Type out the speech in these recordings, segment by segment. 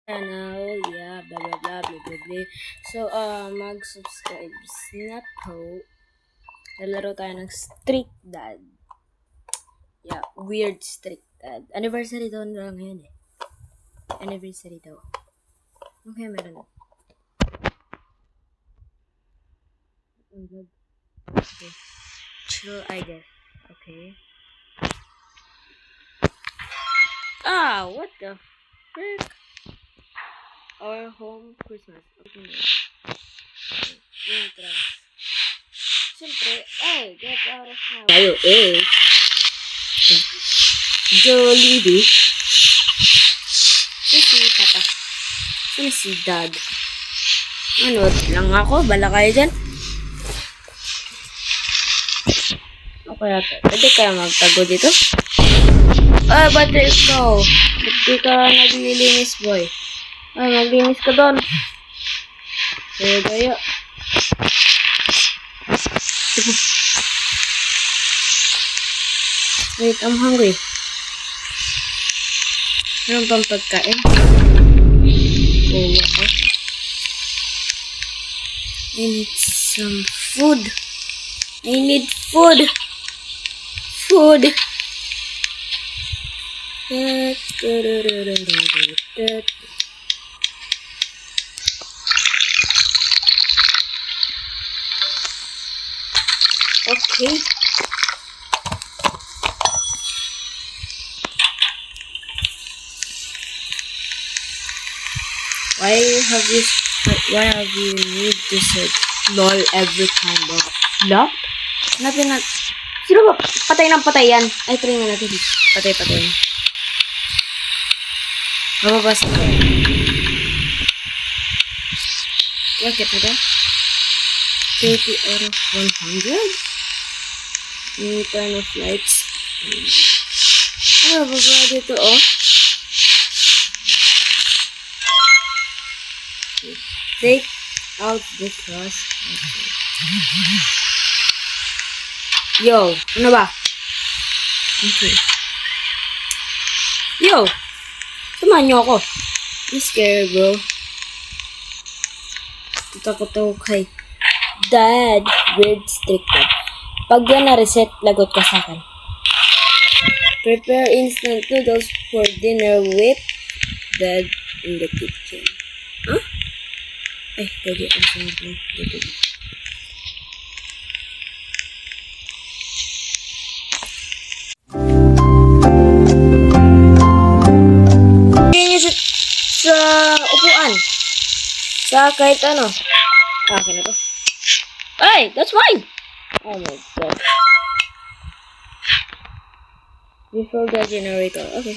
channel, yeah, blah blah blah blah blah blah. So, mag-subscribe na po. Nalaro tayo ng Street Dad. Yeah, weird Street Dad. Anniversary daw na ngayon eh. Anniversary daw. Okay, meron na. Okay. Chill, I guess. Okay. Ah, what the frick? Our home Christmas. Okay. Intro. Siyempre, get out of house. Tayo, Jollibee. Si Papa. Sino si Dad? Ano lang ako? Bala kayo dyan? Ano kaya to? Pwede kaya magtago dito? Ba't ikaw? Ba't di ka naglilinis, boy? Maglinis ka doon. Gaya. Wait, I'm hungry. Meron pang pagkain? What? I need some food. I need food. Food. Okay. Why have you need to search LOL every time, bro? LOL? Hanapin natin. Sino ba? Patay ng patay yan. Ay, try nga natin. Patay. Mababasa ko. Bakit mo ka? 30 out of 100? Any kind of lights? Ano ba dito, oh? Take out the trash. Yo, ano ba? Okay. Yo! Samahan niyo ako. I'm scared, bro. Takot ako kay Dad. Weird Street Dad. Pag yan na-reset, lagot ka sa akin. Prepare instant noodles for dinner with Dad in the kitchen. Huh? Ay, pwede ang sunod lang. Sa upuan. Sa kahit ano. Akin na to. Ay, that's mine! Oh my god. Refill the generator. Okay.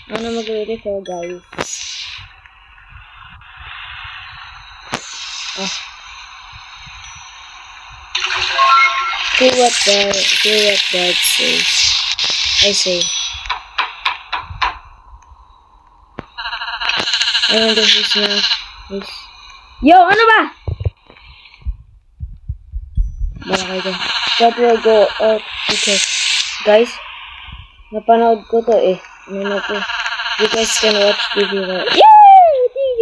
Ako na mag-refill, guys. See what Dad says. I say. This is now. Yo, ano ba? Bala kayo dyan. That will go out. Okay. Guys, napanood ko to eh. Ano na to? You guys can watch TV now. Yay! TV!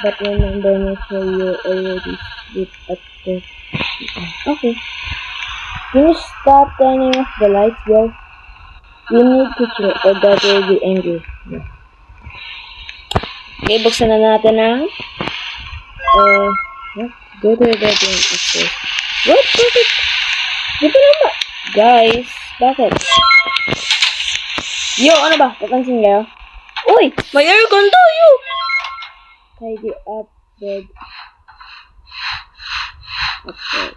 But remember, make sure you already sleep at the... Okay. Can you stop turning off the lights, bro? You need to chill or Dad will be angry. Yeah. Okay, buksan na natin ang... Go to the bedroom upstairs. What? Bakit? Dito lang ba? Guys, bakit? Yo, ano ba? Papansin kayo? Uy! May aircon tayo! Tidy up bed. Okay.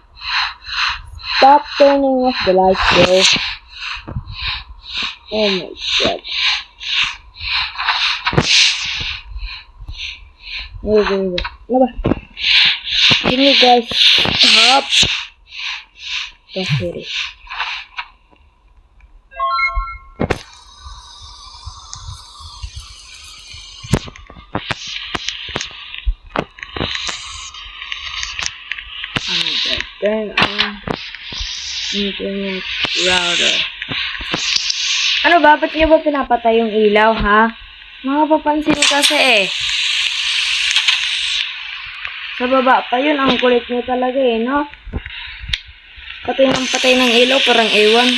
Stop turning off the lights, bro. Oh my god. Wait. Ano ba? Can you guys stop? Sorry. Oh my god. Turn on internet router. Ano ba? Ba't niyo ba pinapatay yung ilaw, ha? Mga papansin kasi eh. Sa baba pa yun, ang kulit niyo talaga eh, no? Patay ng ilaw, parang ewan.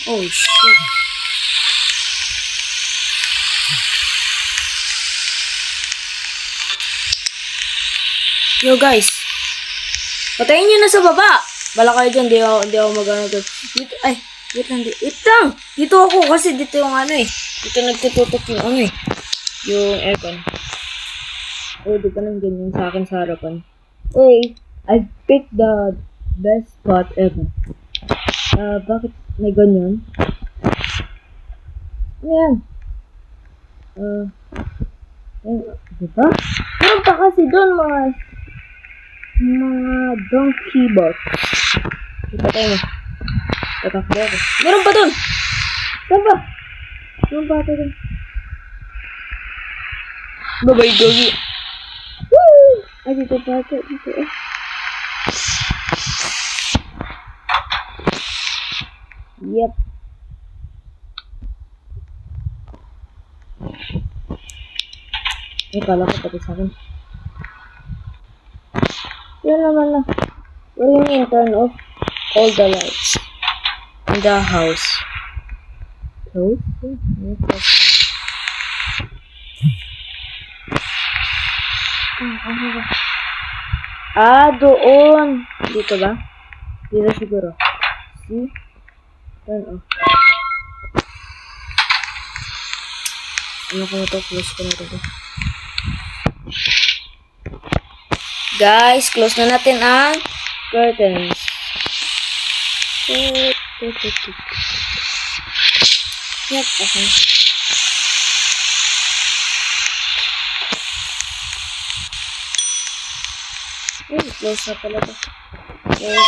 Oh, shit. Yo, guys. Patayin nyo na sa baba. Bala kayo dyan, di ako mag-ano doon. Dito, ay, wait lang. Dito ako kasi dito yung ano eh. Dito nagtututok yung ano eh. Yung aircon. Oh, di ka nang ganyan sa akin sa harapan. Hey, I picked the best spot ever. Bakit may ganyan? Ano yan? Diba? Meron pa kasi doon mga donkey bots. Ipatay mo. Tatakbo ako. Meron pa doon! Saan ba? Meron pa ito doon. Bye-bye, doggy. Woo! Ay, dito pa ito. Dito eh. Yep. Ay, kala ko pati sa akin. Yun naman na. What do you mean turn off all the lights in the house? Close? Doon. Dito ba? Dito siguro. See? Turn off. Ano ko na to? Close ko na to. Guys, close na natin ang curtains. Yep, okay. Close na pala to. Close,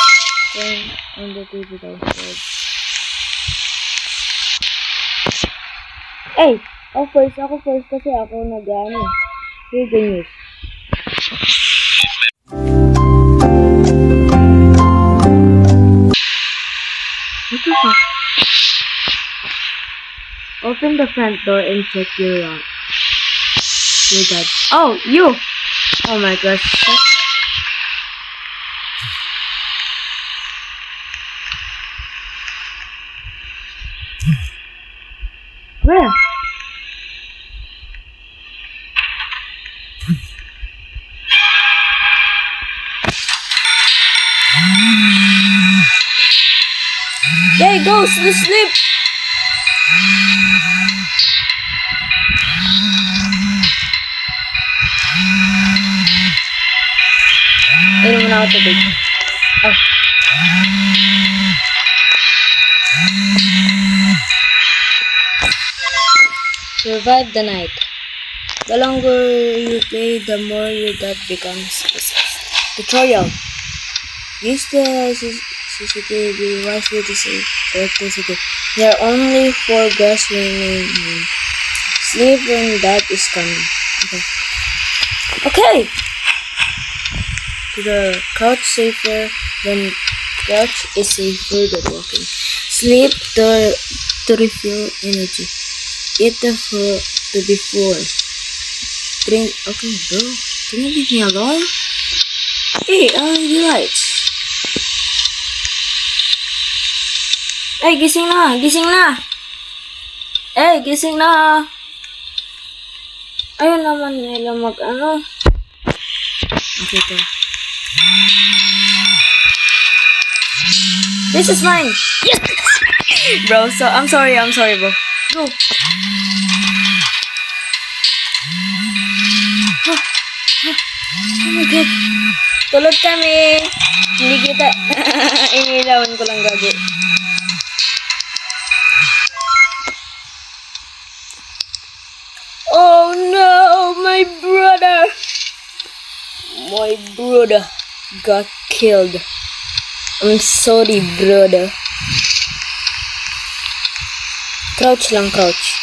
turn on the TV downstairs. Hey! Ako first kasi ako nag-ano. Hear the news. What the fuck? Open the front door and check your dad. Oh, you! Oh my gosh. Where? There he goes to sleep. Inom na ako tubig. Oh. Survive the night. The longer you play, the more your dad becomes possessed. Tutorial. Use the CCTV wisely to save electricity. There are only 4 gas remaining. Sleep when dad is coming. Okay. To the couch safer when couch is safer than walking. Sleep to refill energy. Eat the be full. Drink. Okay, bro. Can you leave me alone? Hey, LED lights. Hey, gising na! Gising na! Hey, gising na! Ayun naman nila mag-ano. Okay, ito. This is mine! Yes! Bro, so, I'm sorry, bro. Go! Oh my God! Tulog kami! Hindi kita... Inilawan ko lang gago. Oh no! My brother! My brother got killed. I'm sorry, brother. Crouch lang, crouch.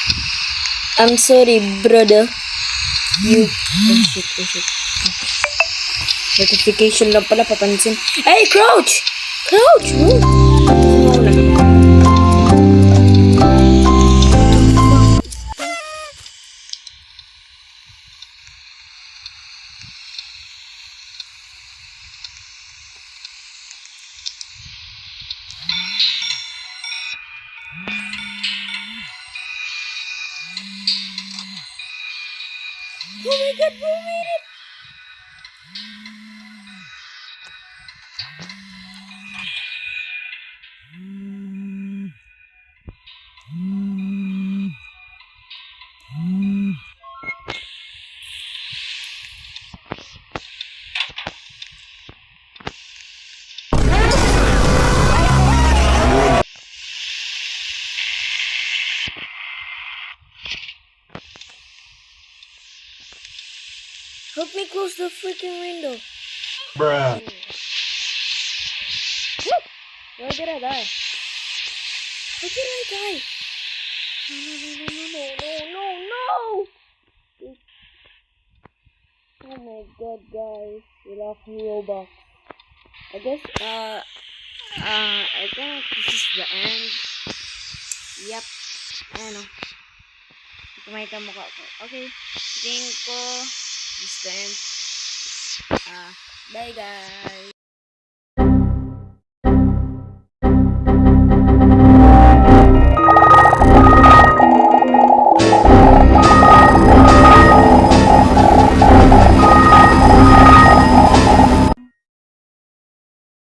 I'm sorry, brother. You... Oh shit. Notification lang pala, papansin. Hey, crouch! Crouch! Move! Muna. Oh my god, we made it! Help me close the freaking window. Bruh. Why did I die? How did I die? No. Oh my god, guys. We lost Robux. I guess, I think this is the end. Yep. Ano. Kumita mukha ko. Okay. Tingin ko, this time. Bye guys.